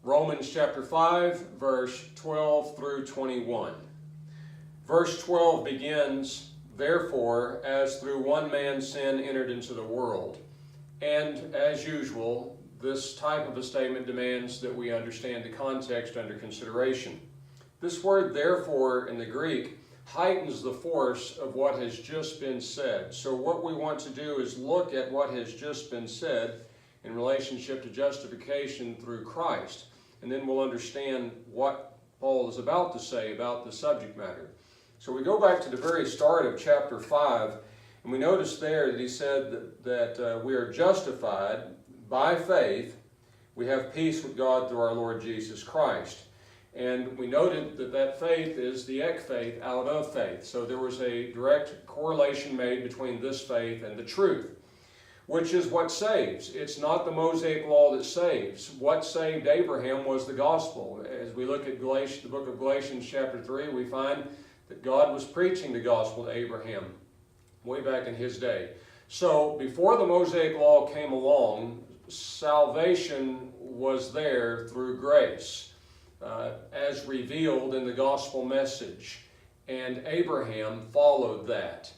Romans chapter 5, verse 12 through 21. Verse 12 begins, "Therefore, as through one man sin entered into the world." And as usual, this type of a statement demands that we understand the context under consideration. This word "therefore" in the Greek heightens the force of what has just been said. So what we want to do is look at what has just been said in relationship to justification through Christ. And then we'll understand what Paul is about to say about the subject matter. So we go back to the very start of chapter 5, and we notice there that he said that we are justified by faith. We have peace with God through our Lord Jesus Christ. And we noted that faith is the ek faith, out of faith. So there was a direct correlation made between this faith and the truth, which is what saves. It's not the Mosaic law that saves. What saved Abraham was the gospel. As we look at the book of Galatians chapter 3, we find that God was preaching the gospel to Abraham way back in his day. So before the Mosaic law came along, salvation was there through grace, as revealed in the gospel message, and Abraham followed that.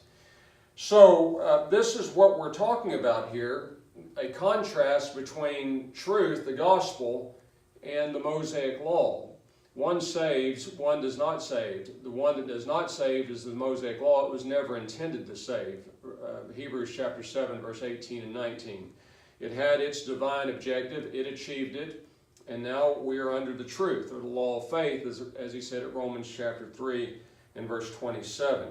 So this is what we're talking about here, a contrast between truth, the gospel, and the Mosaic law. One saves, one does not save. The one that does not save is the Mosaic law. It was never intended to save. Hebrews chapter 7, verse 18 and 19. It had its divine objective. It achieved it. And now we are under the truth, or the law of faith, as he said at Romans chapter 3 and verse 27.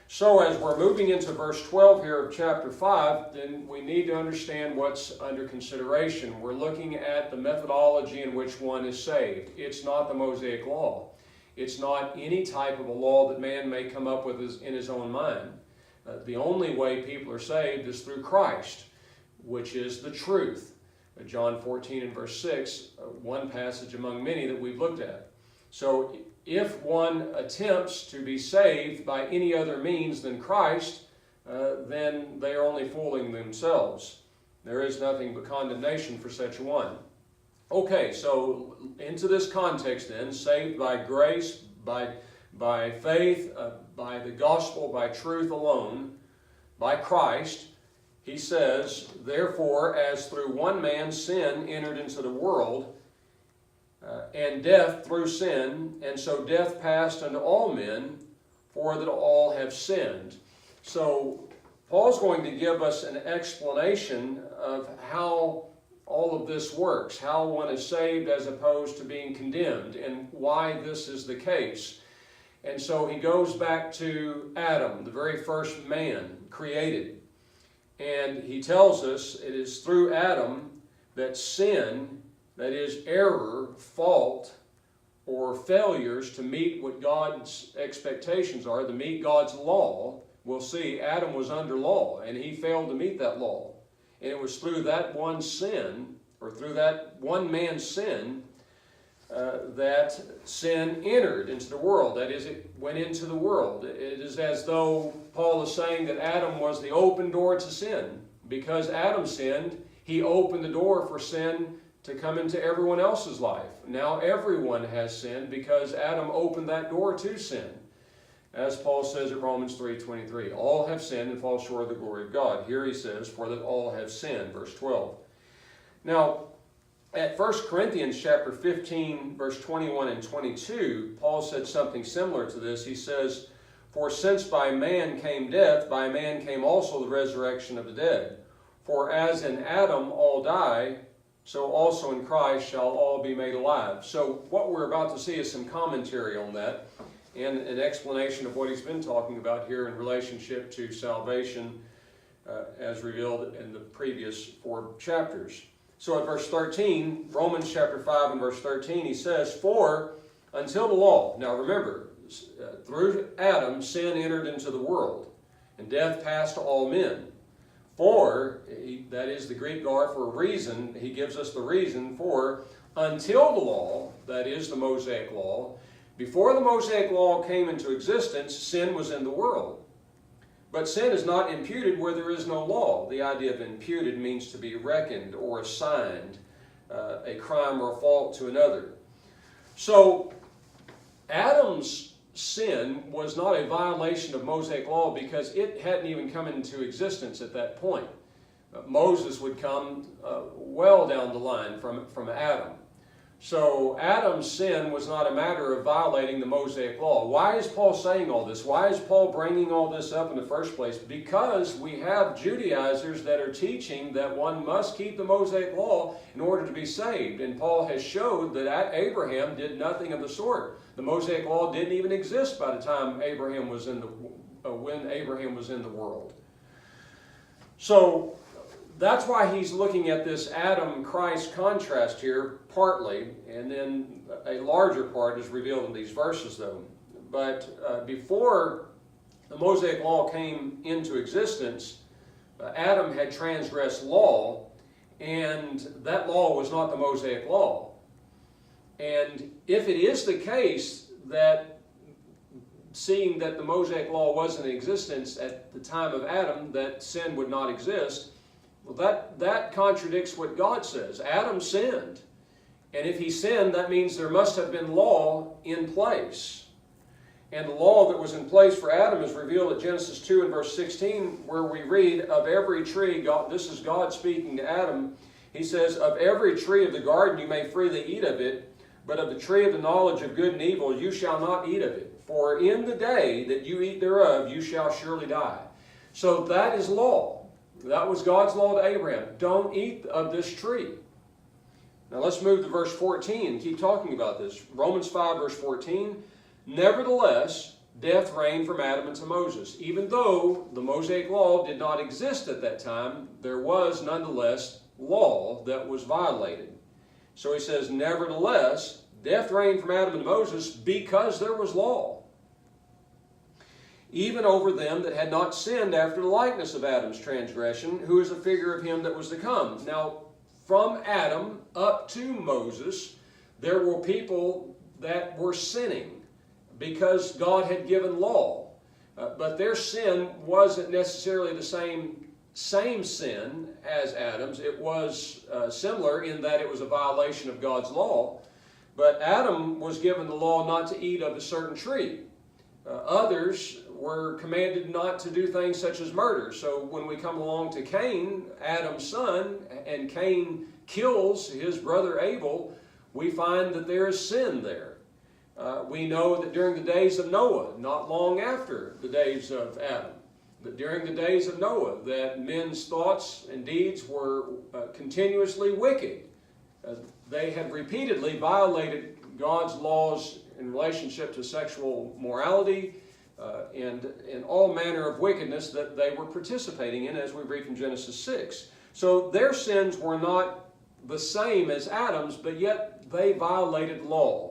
So as we're moving into verse 12 here of chapter 5, then we need to understand what's under consideration. We're looking at the methodology in which one is saved. It's not the Mosaic law. It's not any type of a law that man may come up with in his own mind. The only way people are saved is through Christ, which is the truth. John 14 and verse 6, one passage among many that we've looked at. So if one attempts to be saved by any other means than Christ, then they are only fooling themselves. There is nothing but condemnation for such a one. Okay, so into this context then, saved by grace, by faith, by the gospel, by truth alone, by Christ, he says, "Therefore, as through one man sin entered into the world, and death through sin, and so death passed unto all men, for that all have sinned." So Paul's going to give us an explanation of how all of this works, how one is saved as opposed to being condemned, and why this is the case. And so he goes back to Adam, the very first man created. And he tells us it is through Adam that sin, that is error, fault, or failures to meet what God's expectations are, to meet God's law. We'll see Adam was under law, and he failed to meet that law. And it was through that one sin, or through that one man's sin, that sin entered into the world. That is, it went into the world. It is as though Paul is saying that Adam was the open door to sin. Because Adam sinned, he opened the door for sin to come into everyone else's life. Now everyone has sinned because Adam opened that door to sin. As Paul says at Romans 3:23, all have sinned and fall short of the glory of God. Here he says, for that all have sinned, verse 12. Now, at 1 Corinthians chapter 15, verse 21 and 22, Paul said something similar to this. He says, for since by man came death, by man came also the resurrection of the dead. For as in Adam all die, so also in Christ shall all be made alive. So what we're about to see is some commentary on that and an explanation of what he's been talking about here in relationship to salvation as revealed in the previous 4 chapters. So at verse 13, Romans chapter 5 and verse 13, he says, for until the law, now remember, through Adam sin entered into the world, and death passed to all men. For, that is the Greek gar for a reason, he gives us the reason for, until the law, that is the Mosaic law, before the Mosaic law came into existence, sin was in the world. But sin is not imputed where there is no law. The idea of imputed means to be reckoned or assigned. a crime or a fault to another. So Adam's sin was not a violation of Mosaic law because it hadn't even come into existence at that point. Moses would come well down the line from Adam. So Adam's sin was not a matter of violating the Mosaic law. Why is Paul saying all this? Why is Paul bringing all this up in the first place? Because we have Judaizers that are teaching that one must keep the Mosaic law in order to be saved. And Paul has showed that Abraham did nothing of the sort. The Mosaic law didn't even exist by the time Abraham was when Abraham was in the world. So that's why he's looking at this Adam-Christ contrast here, partly, and then a larger part is revealed in these verses, though. But before the Mosaic law came into existence, Adam had transgressed law, and that law was not the Mosaic law. And if it is the case that, seeing that the Mosaic law wasn't in existence at the time of Adam, that sin would not exist, well, that contradicts what God says. Adam sinned. And if he sinned, that means there must have been law in place. And the law that was in place for Adam is revealed at Genesis 2 and verse 16, where we read, of every tree, this is God speaking to Adam, he says, of every tree of the garden you may freely eat of it, but of the tree of the knowledge of good and evil you shall not eat of it. For in the day that you eat thereof you shall surely die. So that is law. That was God's law to Abraham. Don't eat of this tree. Now let's move to verse 14 and keep talking about this. Romans 5 verse 14. Nevertheless, death reigned from Adam unto Moses. Even though the Mosaic law did not exist at that time, there was nonetheless law that was violated. So he says, nevertheless, death reigned from Adam unto Moses because there was law, even over them that had not sinned after the likeness of Adam's transgression, who is a figure of him that was to come. Now, from Adam up to Moses, there were people that were sinning because God had given law. But their sin wasn't necessarily the same sin as Adam's. It was similar in that it was a violation of God's law. But Adam was given the law not to eat of a certain tree. Others were commanded not to do things such as murder. So when we come along to Cain, Adam's son, and Cain kills his brother Abel, we find that there is sin there. We know that during the days of Noah, not long after the days of Adam, but during the days of Noah, that men's thoughts and deeds were continuously wicked. They had repeatedly violated God's laws in relationship to sexual morality and all manner of wickedness that they were participating in, as we read from Genesis 6. So their sins were not the same as Adam's, but yet they violated law.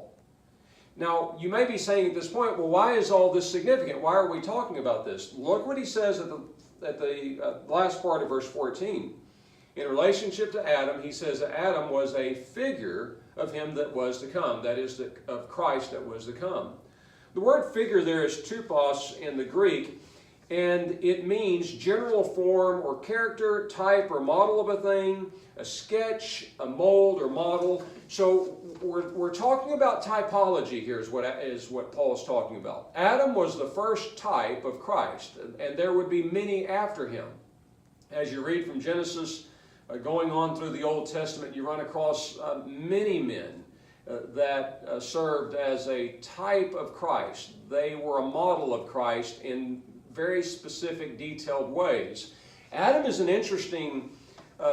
Now, you may be saying at this point, well, why is all this significant? Why are we talking about this? Look what he says at the last part of verse 14. In relationship to Adam, he says that Adam was a figure of him that was to come, that is, of Christ that was to come. The word figure there is tupos in the Greek, and it means general form or character, type or model of a thing, a sketch, a mold or model. So we're talking about typology here is what Paul is talking about. Adam was the first type of Christ, and there would be many after him. As you read from Genesis, going on through the Old Testament, you run across many men that served as a type of Christ. They were a model of Christ in very specific, detailed ways. Adam is an interesting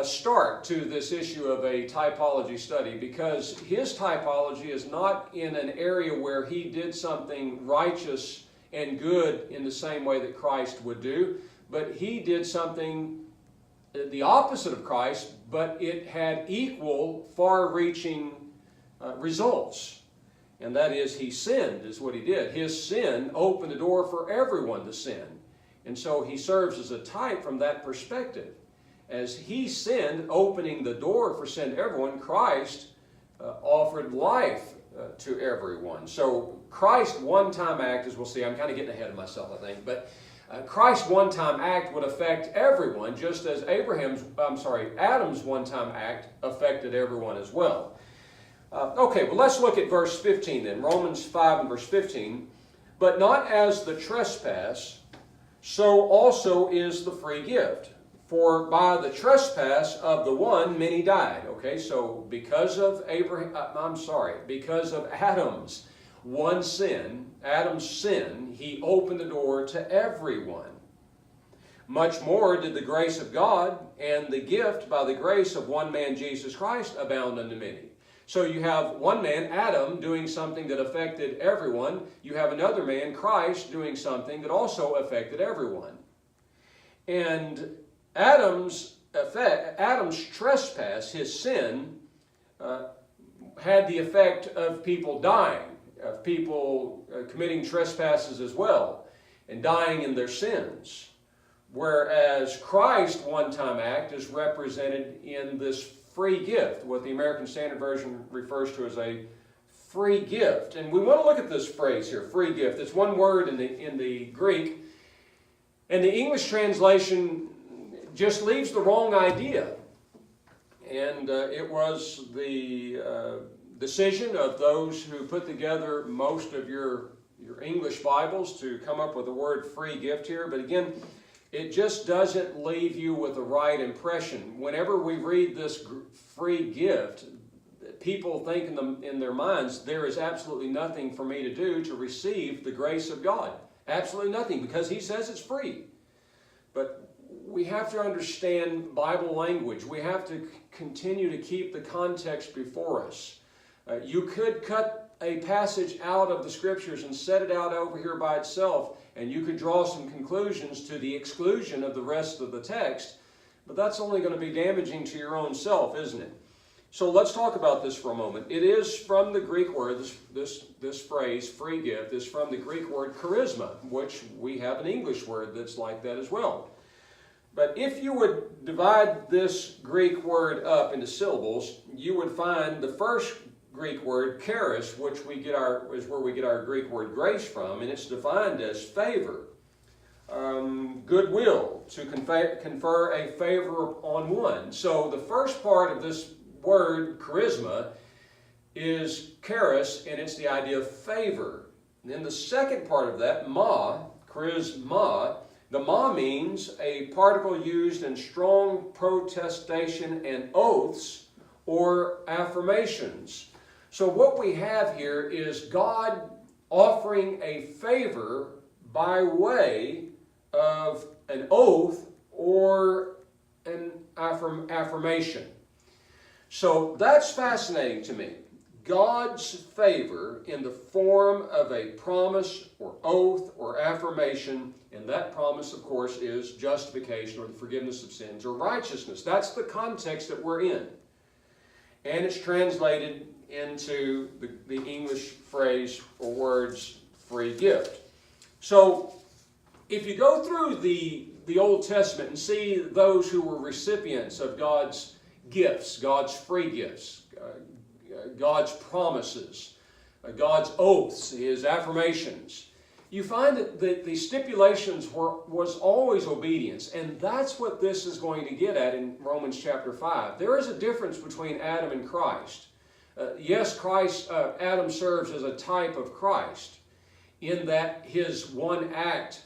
start to this issue of a typology study, because his typology is not in an area where he did something righteous and good in the same way that Christ would do, but he did something the opposite of Christ, but it had equal, far-reaching results. And that is, he sinned, is what he did. His sin opened the door for everyone to sin. And so he serves as a type from that perspective. As he sinned, opening the door for sin to everyone, Christ offered life to everyone. So Christ's one-time act, as we'll see, I'm kind of getting ahead of myself, I think, but Christ's one-time act would affect everyone, just as Adam's one-time act affected everyone as well. Okay, well, let's look at verse 15 then. Romans 5 and verse 15. But not as the trespass, so also is the free gift. For by the trespass of the one, many died. Okay, so because of Adam's one sin, Adam's sin, he opened the door to everyone. Much more did the grace of God and the gift by the grace of one man, Jesus Christ, abound unto many. So you have one man, Adam, doing something that affected everyone. You have another man, Christ, doing something that also affected everyone. And Adam's trespass, his sin, had the effect of people dying, of people committing trespasses as well, and dying in their sins. Whereas Christ's one-time act is represented in this free gift, what the American Standard Version refers to as a free gift. And we want to look at this phrase here, free gift. It's one word in the Greek, and the English translation just leaves the wrong idea. And it was the decision of those who put together most of your English Bibles to come up with the word free gift here. But again, it just doesn't leave you with the right impression. Whenever we read this free gift, people think in their minds, there is absolutely nothing for me to do to receive the grace of God. Absolutely nothing, because he says it's free. But we have to understand Bible language. We have to continue to keep the context before us. You could cut a passage out of the Scriptures and set it out over here by itself, and you could draw some conclusions to the exclusion of the rest of the text, but that's only going to be damaging to your own self, isn't it? So let's talk about this for a moment. It is from the Greek word, this phrase, free gift, is from the Greek word charisma, which we have an English word that's like that as well. But if you would divide this Greek word up into syllables, you would find the first Greek word, charis, which is where we get our Greek word grace from, and it's defined as favor, goodwill, to confer a favor on one. So the first part of this word, charisma, is charis, and it's the idea of favor. And then the second part of that, charisma, the ma means a particle used in strong protestation and oaths or affirmations. So what we have here is God offering a favor by way of an oath or an affirmation. So that's fascinating to me. God's favor in the form of a promise or oath or affirmation, and that promise, of course, is justification or the forgiveness of sins or righteousness. That's the context that we're in. And it's translated into the English phrase or words, free gift. So if you go through the Old Testament and see those who were recipients of God's gifts, God's free gifts, God's promises, God's oaths, his affirmations, you find that the stipulations was always obedience, and that's what this is going to get at in Romans chapter 5. There is a difference between Adam and Christ. Yes, Adam serves as a type of Christ in that his one act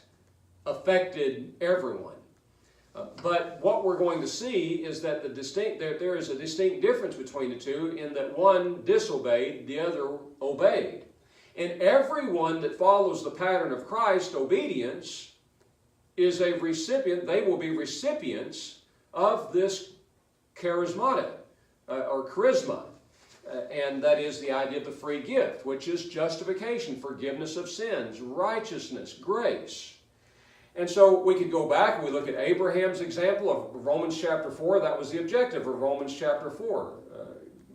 affected everyone. But what we're going to see is that there is a distinct difference between the two in that one disobeyed, the other obeyed. And everyone that follows the pattern of Christ's obedience is a recipient, they will be recipients of this charismata or charisma. And that is the idea of the free gift, which is justification, forgiveness of sins, righteousness, grace. And so we could go back and we look at Abraham's example of Romans chapter 4. That was the objective of Romans chapter 4.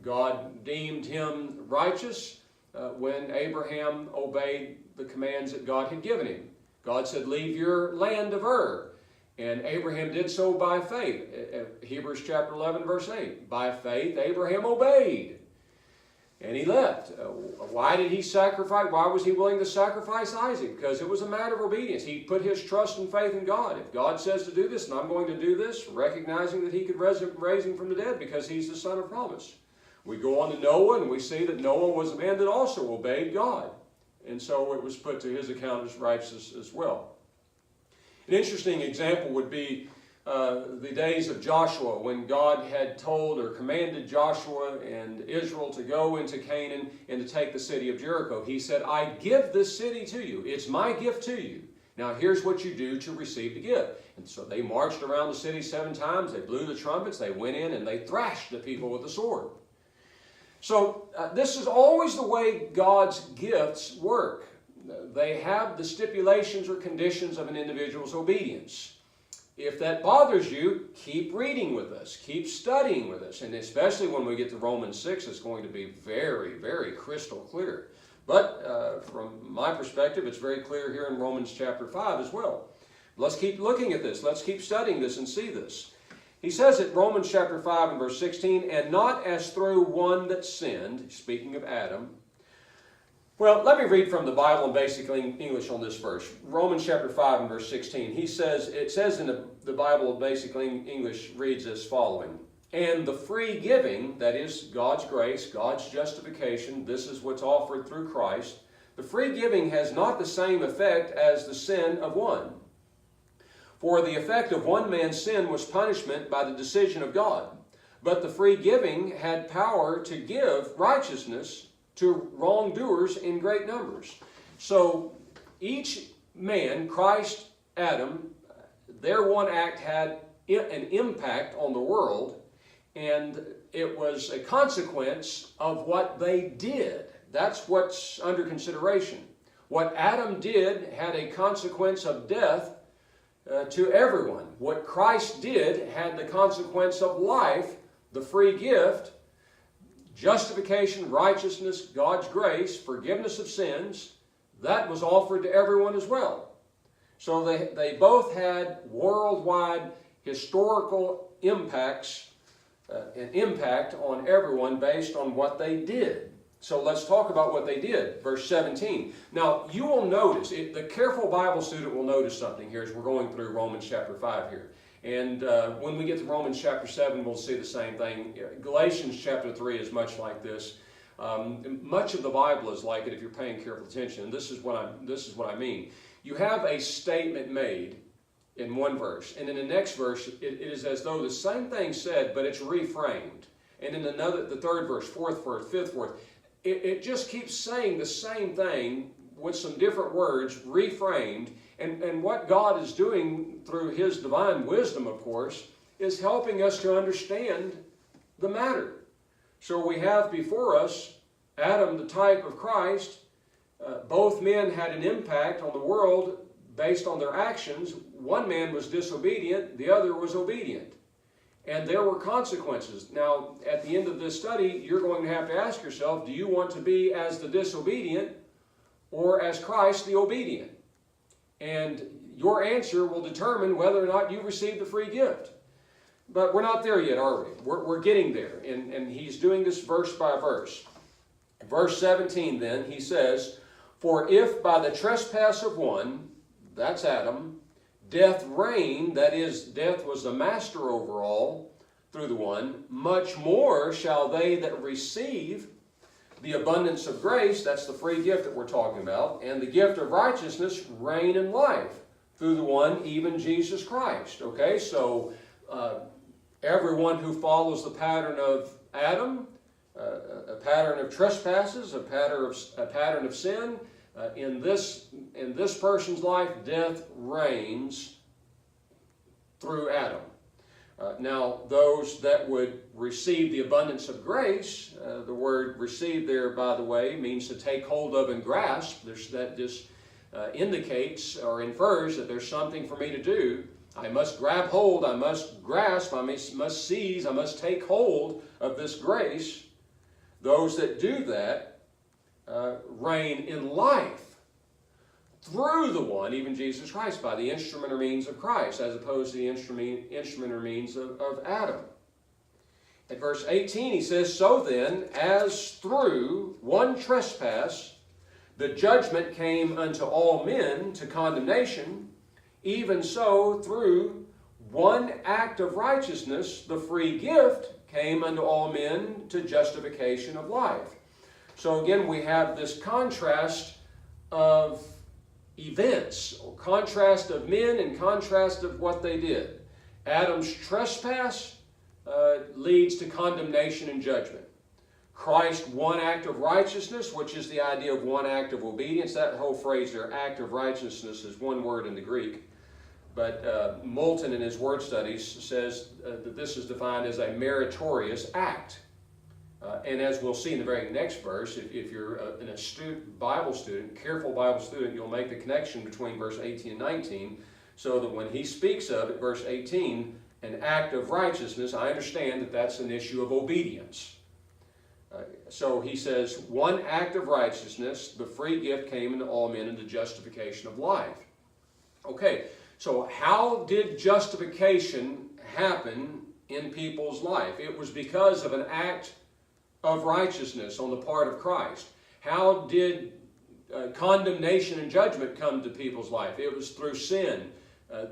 God deemed him righteous when Abraham obeyed the commands that God had given him. God said, leave your land of Ur. And Abraham did so by faith. Hebrews chapter 11, verse 8. By faith, Abraham obeyed. And he left. Why did he sacrifice? Why was he willing to sacrifice Isaac? Because it was a matter of obedience. He put his trust and faith in God. If God says to do this, and I'm going to do this, recognizing that he could raise him from the dead because he's the son of promise. We go on to Noah, and we see that Noah was a man that also obeyed God. And so it was put to his account as righteous as well. An interesting example would be the days of Joshua, when God had told or commanded Joshua and Israel to go into Canaan and to take the city of Jericho. He said, I give this city to you. It's my gift to you. Now here's what you do to receive the gift. And so they marched around the city 7 times. They blew the trumpets. They went in and they thrashed the people with the sword. So this is always the way God's gifts work. They have the stipulations or conditions of an individual's obedience. If that bothers you, keep reading with us. Keep studying with us. And especially when we get to Romans 6, it's going to be very, very crystal clear. But from my perspective, it's very clear here in Romans chapter 5 as well. Let's keep looking at this. Let's keep studying this and see this. He says at Romans chapter 5 and verse 16, and not as through one that sinned, speaking of Adam. Well, let me read from the Bible in basic English on this verse. Romans chapter 5 and verse 16. It says in the Bible in basic English reads as following. And the free giving, that is God's grace, God's justification, this is what's offered through Christ. The free giving has not the same effect as the sin of one. For the effect of one man's sin was punishment by the decision of God. But the free giving had power to give righteousness to wrongdoers in great numbers. So each man, Christ, Adam, their one act had an impact on the world, and it was a consequence of what they did. That's what's under consideration. What Adam did had a consequence of death to everyone. What Christ did had the consequence of life, the free gift, justification, righteousness, God's grace, forgiveness of sins. That was offered to everyone as well. So they both had worldwide historical impacts, an impact on everyone based on what they did. So let's talk about what they did. Verse 17. Now you will notice, the careful Bible student will notice something here as we're going through Romans chapter 5 here. And when we get to Romans chapter 7, we'll see the same thing. Galatians chapter 3 is much like this. Much of the Bible is like it if you're paying careful attention. And this is what I mean. You have a statement made in one verse, and in the next verse, it is as though the same thing said, but it's reframed. And in the third verse, fourth verse, fifth verse, it just keeps saying the same thing with some different words, reframed. And what God is doing through His divine wisdom, of course, is helping us to understand the matter. So we have before us Adam, the type of Christ. Both men had an impact on the world based on their actions. One man was disobedient, the other was obedient. And there were consequences. Now, at the end of this study, you're going to have to ask yourself, do you want to be as the disobedient or as Christ the obedient? And your answer will determine whether or not you receive the free gift. But we're not there yet, are we? We're getting there. And he's doing this verse by verse. Verse 17 then, he says, for if by the trespass of one, that's Adam, death reigned, that is, death was the master over all through the one, much more shall they that receive the abundance of grace, that's the free gift that we're talking about, and the gift of righteousness reign in life through the one, even Jesus Christ. Okay, so everyone who follows the pattern of Adam, a pattern of trespasses, a pattern of sin, in this person's life, death reigns through Adam. Now, those that would receive the abundance of grace, the word receive there, by the way, means to take hold of and grasp. That just indicates or infers that there's something for me to do. I must grab hold, I must grasp, I must seize, I must take hold of this grace. Those that do that reign in life through the one, even Jesus Christ, by the instrument or means of Christ, as opposed to the instrument or means of Adam. At verse 18 he says, "So then, as through one trespass the judgment came unto all men to condemnation, even so through one act of righteousness the free gift came unto all men to justification of life." So again, we have this contrast of events, or contrast of men and contrast of what they did. Adam's trespass leads to condemnation and judgment. Christ's one act of righteousness, which is the idea of one act of obedience. That whole phrase there, act of righteousness, is one word in the Greek. But Moulton in his word studies says that this is defined as a meritorious act. And as we'll see in the very next verse, if you're an astute Bible student, careful Bible student, you'll make the connection between verse 18 and 19, so that when he speaks of, at verse 18, an act of righteousness, I understand that that's an issue of obedience. So he says, one act of righteousness, the free gift came into all men into justification of life. Okay, so how did justification happen in people's life? It was because of an act of righteousness on the part of Christ. How did condemnation and judgment come to people's life? It was through sin,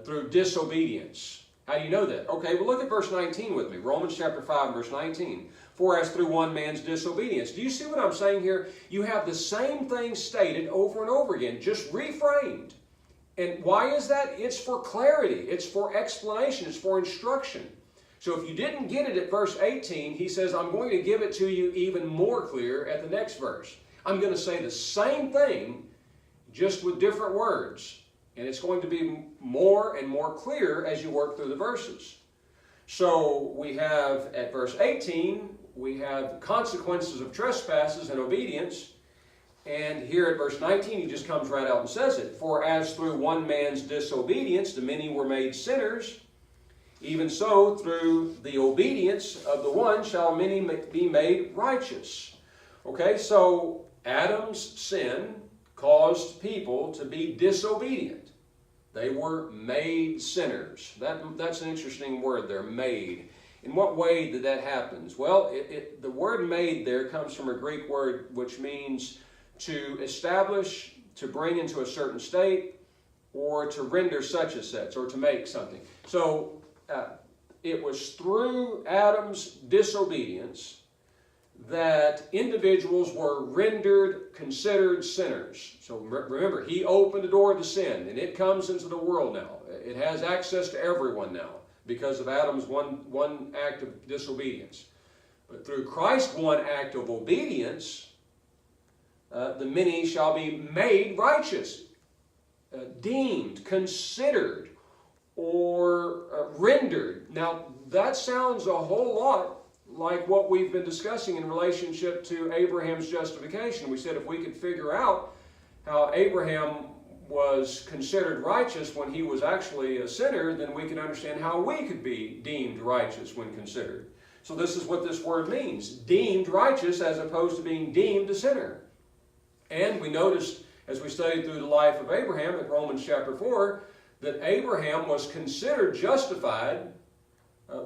through disobedience. How do you know that? Okay, well look at verse 19 with me. Romans chapter 5, verse 19. "For as through one man's disobedience." Do you see what I'm saying here? You have the same thing stated over and over again, just reframed. And why is that? It's for clarity. It's for explanation. It's for instruction. So if you didn't get it at verse 18, he says, I'm going to give it to you even more clear at the next verse. I'm going to say the same thing, just with different words. And it's going to be more and more clear as you work through the verses. So we have at verse 18, we have consequences of trespasses and obedience. And here at verse 19, he just comes right out and says it. "For as through one man's disobedience the many were made sinners, even so through the obedience of the one shall many be made righteous." Okay, so Adam's sin caused people to be disobedient. They were made sinners. That's an interesting word there, made. In what way did that happen? Well, the word made there comes from a Greek word which means to establish, to bring into a certain state, or to render such and such, or to make something. So it was through Adam's disobedience that individuals were rendered, considered sinners. So remember, he opened the door to sin, and it comes into the world now. It has access to everyone now because of Adam's one act of disobedience. But through Christ's one act of obedience, the many shall be made righteous, deemed, considered, or rendered. Now, that sounds a whole lot like what we've been discussing in relationship to Abraham's justification. We said if we could figure out how Abraham was considered righteous when he was actually a sinner, then we can understand how we could be deemed righteous when considered. So this is what this word means, deemed righteous as opposed to being deemed a sinner. And we noticed as we studied through the life of Abraham in Romans chapter 4 that Abraham was considered justified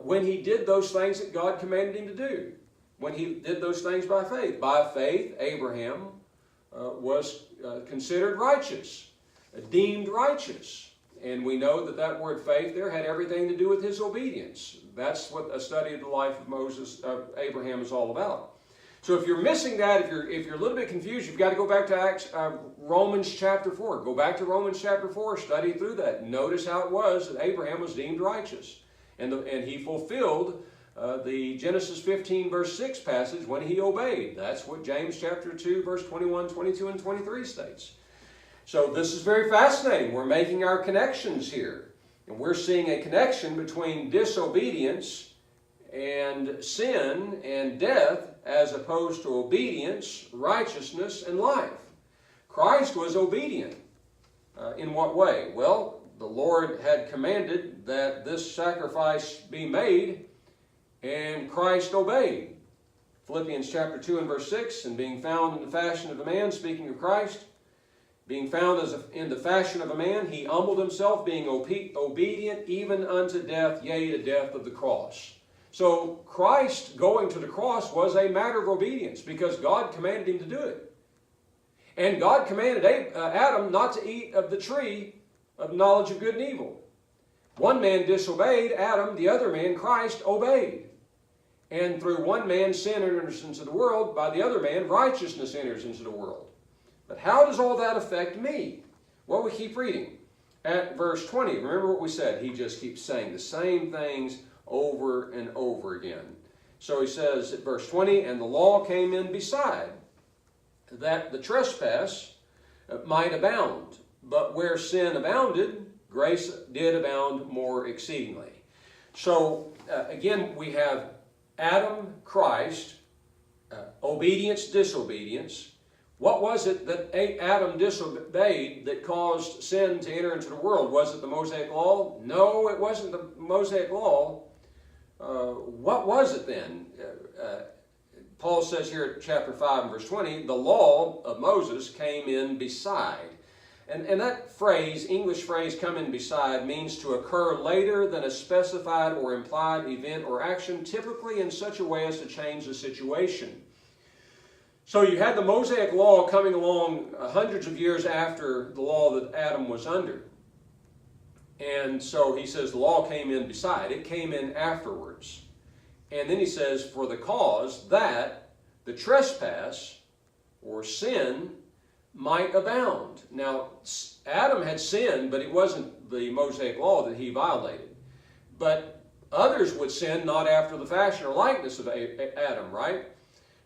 when he did those things that God commanded him to do. When he did those things by faith. By faith, Abraham was considered righteous, deemed righteous. And we know that that word faith there had everything to do with his obedience. That's what a study of the life of Abraham is all about. So if you're missing that, if you're a little bit confused, you've got to go back to Romans chapter 4. Go back to Romans chapter 4, study through that. Notice how it was that Abraham was deemed righteous. And he fulfilled the Genesis 15 verse 6 passage when he obeyed. That's what James chapter 2 verse 21, 22, and 23 states. So this is very fascinating. We're making our connections here. And we're seeing a connection between disobedience and sin and death as opposed to obedience, righteousness, and life. Christ was obedient. In what way? Well, the Lord had commanded that this sacrifice be made, and Christ obeyed. Philippians chapter 2 and verse 6, "And being found in the fashion of a man," speaking of Christ, "being found in the fashion of a man, he humbled himself, being obedient even unto death, yea, the death of the cross." So Christ going to the cross was a matter of obedience because God commanded him to do it. And God commanded Adam not to eat of the tree of knowledge of good and evil. One man disobeyed, Adam; the other man, Christ, obeyed. And through one man sin enters into the world, by the other man righteousness enters into the world. But how does all that affect me? Well, we keep reading. At verse 20, remember what we said. He just keeps saying the same things over and over again. So he says at verse 20, and the law came in beside, that the trespass might abound. But where sin abounded, grace did abound more exceedingly. So again, we have Adam, Christ, obedience, disobedience. What was it that Adam disobeyed that caused sin to enter into the world? Was it the Mosaic Law? No, it wasn't the Mosaic Law. What was it then? Paul says here at chapter 5 and verse 20, the law of Moses came in beside. And that phrase, English phrase, come in beside, means to occur later than a specified or implied event or action, typically in such a way as to change the situation. So you had the Mosaic Law coming along hundreds of years after the law that Adam was under. And so he says the law came in beside. It came in afterwards. And then he says, for the cause that the trespass or sin might abound. Now, Adam had sinned, but it wasn't the Mosaic Law that he violated. But others would sin not after the fashion or likeness of Adam, right?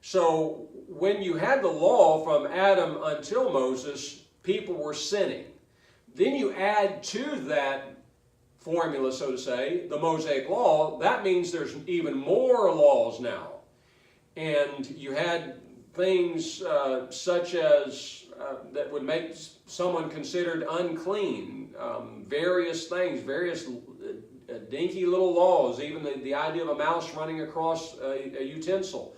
So when you had the law from Adam until Moses, people were sinning. Then you add to that formula, so to say, the Mosaic Law. That means there's even more laws now. And you had things such as that would make someone considered unclean. Various things, various dinky little laws, even the idea of a mouse running across a utensil.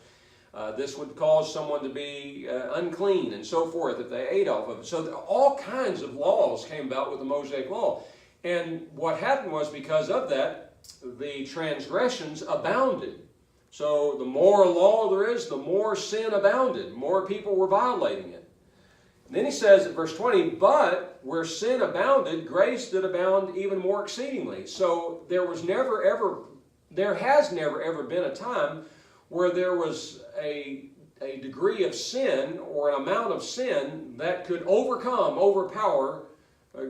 This would cause someone to be unclean and so forth if they ate off of it. So all kinds of laws came about with the Mosaic Law. And what happened was, because of that, the transgressions abounded. So the more law there is, the more sin abounded. More people were violating it. And then he says at verse 20, but where sin abounded, grace did abound even more exceedingly. So there has never ever been a time where there was a degree of sin or an amount of sin that could overpower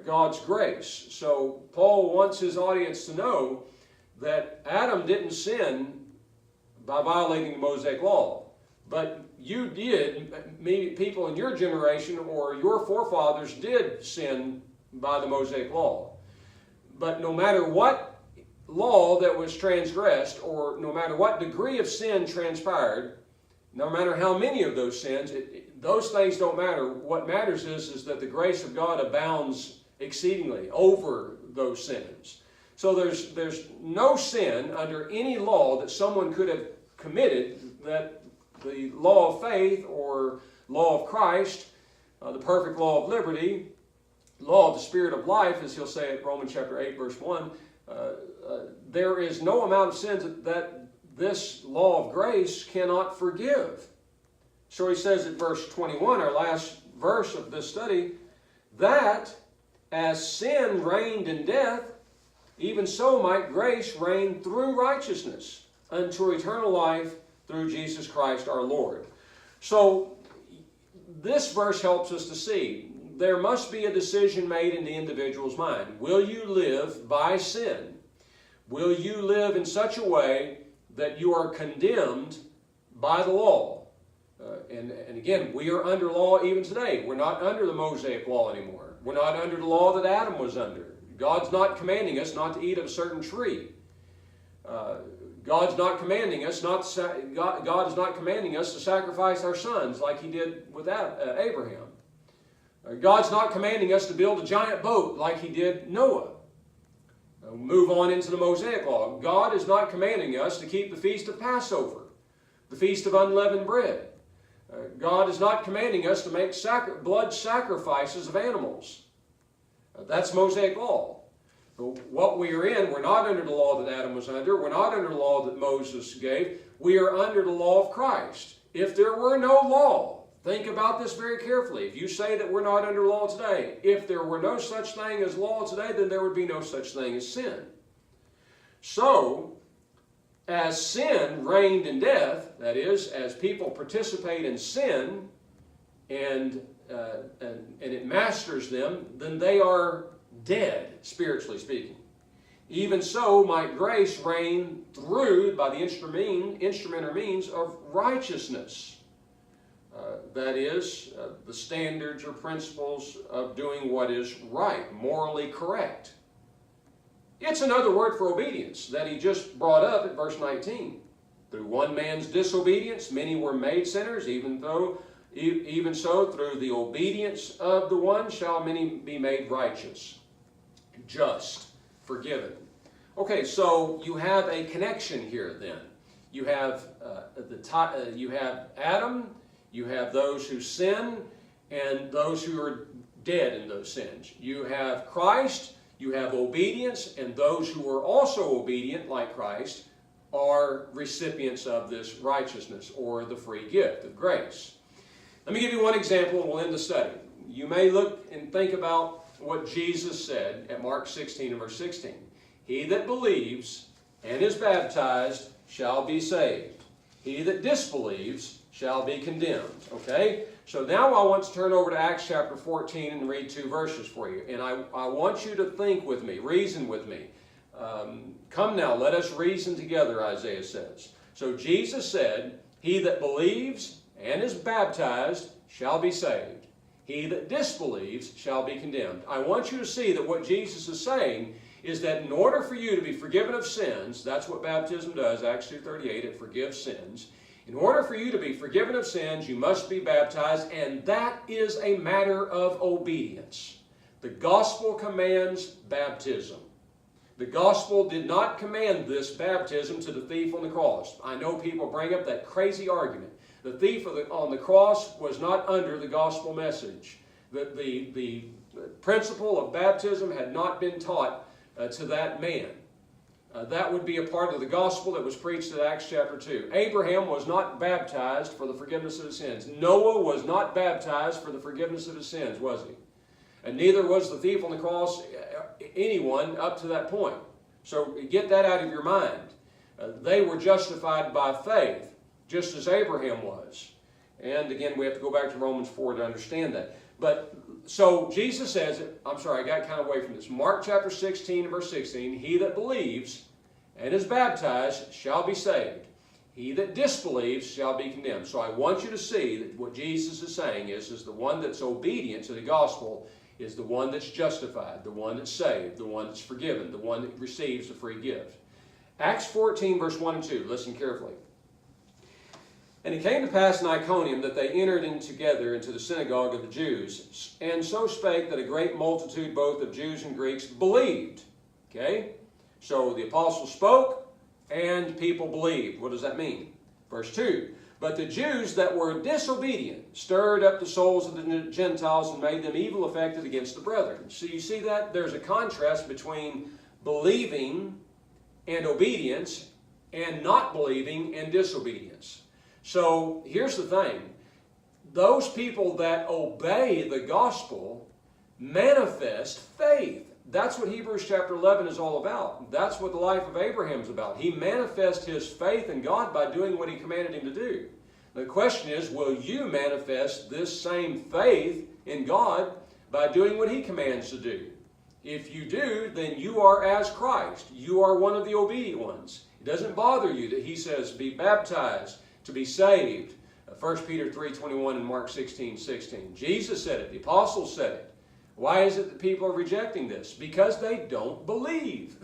God's grace. So Paul wants his audience to know that Adam didn't sin by violating the Mosaic Law. But you did, people in your generation or your forefathers did sin by the Mosaic Law. But no matter what law that was transgressed, or no matter what degree of sin transpired, no matter how many of those sins, those things don't matter. What matters is that the grace of God abounds exceedingly over those sins. So there's no sin under any law that someone could have committed that the law of faith or law of Christ, the perfect law of liberty, law of the Spirit of life, as he'll say at Romans chapter 8, verse 1, there is no amount of sins that this law of grace cannot forgive. So he says at verse 21, our last verse of this study, that as sin reigned in death, even so might grace reign through righteousness unto eternal life through Jesus Christ our Lord. So this verse helps us to see there must be a decision made in the individual's mind. Will you live by sin? Will you live in such a way that you are condemned by the law? And again, we are under law even today. We're not under the Mosaic Law anymore. We're not under the law that Adam was under. God's not commanding us not to eat of a certain tree. God's not commanding us God is not commanding us to sacrifice our sons like He did with Abraham. God's not commanding us to build a giant boat like He did Noah. Move on into the Mosaic Law. God is not commanding us to keep the feast of Passover, the feast of unleavened bread. God is not commanding us to make blood sacrifices of animals. That's Mosaic Law. what we are in, we're not under the law that Adam was under. We're not under the law that Moses gave. We are under the law of Christ. If there were no law, think about this very carefully. If you say that we're not under law today, if there were no such thing as law today, then there would be no such thing as sin. So, as sin reigned in death, that is, as people participate in sin and it masters them, then they are dead, spiritually speaking. Even so, might grace reign through, by the instrument or means of righteousness. That is, the standards or principles of doing what is right, morally correct. It's another word for obedience that he just brought up at verse 19. Through one man's disobedience, many were made sinners, even so, through the obedience of the one shall many be made righteous, just, forgiven. Okay, so you have a connection here then. You have you have Adam, you have those who sin, and those who are dead in those sins. You have Christ, you have obedience, and those who are also obedient, like Christ, are recipients of this righteousness or the free gift of grace. Let me give you one example and we'll end the study. You may look and think about what Jesus said at Mark 16 and verse 16. He that believes and is baptized shall be saved. He that disbelieves shall be condemned. Okay? So now I want to turn over to Acts chapter 14 and read 2 verses for you. And I want you to think with me, reason with me. Come now, let us reason together, Isaiah says. So Jesus said, he that believes and is baptized shall be saved. He that disbelieves shall be condemned. I want you to see that what Jesus is saying is that in order for you to be forgiven of sins, that's what baptism does, Acts 2:38, it forgives sins. In order for you to be forgiven of sins, you must be baptized, and that is a matter of obedience. The gospel commands baptism. The gospel did not command this baptism to the thief on the cross. I know people bring up that crazy argument. The thief on the cross was not under the gospel message. The principle of baptism had not been taught to that man. That would be a part of the gospel that was preached in Acts chapter 2. Abraham was not baptized for the forgiveness of his sins. Noah was not baptized for the forgiveness of his sins, was he? And neither was the thief on the cross anyone up to that point. So get that out of your mind. They were justified by faith, just as Abraham was. And again, we have to go back to Romans 4 to understand that. But so Jesus says, I'm sorry, I got kind of away from this. Mark chapter 16 verse 16, he that believes and is baptized shall be saved. He that disbelieves shall be condemned. So I want you to see that what Jesus is saying is the one that's obedient to the gospel is the one that's justified, the one that's saved, the one that's forgiven, the one that receives the free gift. Acts 14 verse 1 and 2, listen carefully. And it came to pass in Iconium that they entered in together into the synagogue of the Jews, and so spake that a great multitude both of Jews and Greeks believed. Okay? So the apostles spoke, and people believed. What does that mean? Verse 2. But the Jews that were disobedient stirred up the souls of the Gentiles and made them evil affected against the brethren. So you see that? There's a contrast between believing and obedience and not believing and disobedience. So here's the thing. Those people that obey the gospel manifest faith. That's what Hebrews chapter 11 is all about. That's what the life of Abraham is about. He manifests his faith in God by doing what he commanded him to do. The question is, will you manifest this same faith in God by doing what he commands to do? If you do, then you are as Christ. You are one of the obedient ones. It doesn't bother you that he says, be baptized to be saved. 1 Peter 3:21 and Mark 16:16. Jesus said it. The apostles said it. Why is it that people are rejecting this? Because they don't believe.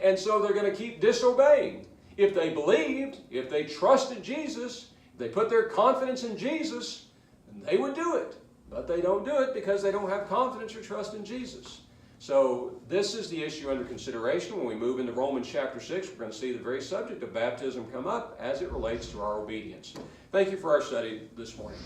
And so they're going to keep disobeying. If they believed, if they trusted Jesus, if they put their confidence in Jesus, then they would do it. But they don't do it because they don't have confidence or trust in Jesus. So this is the issue under consideration. When we move into Romans chapter 6, we're going to see the very subject of baptism come up as it relates to our obedience. Thank you for our study this morning.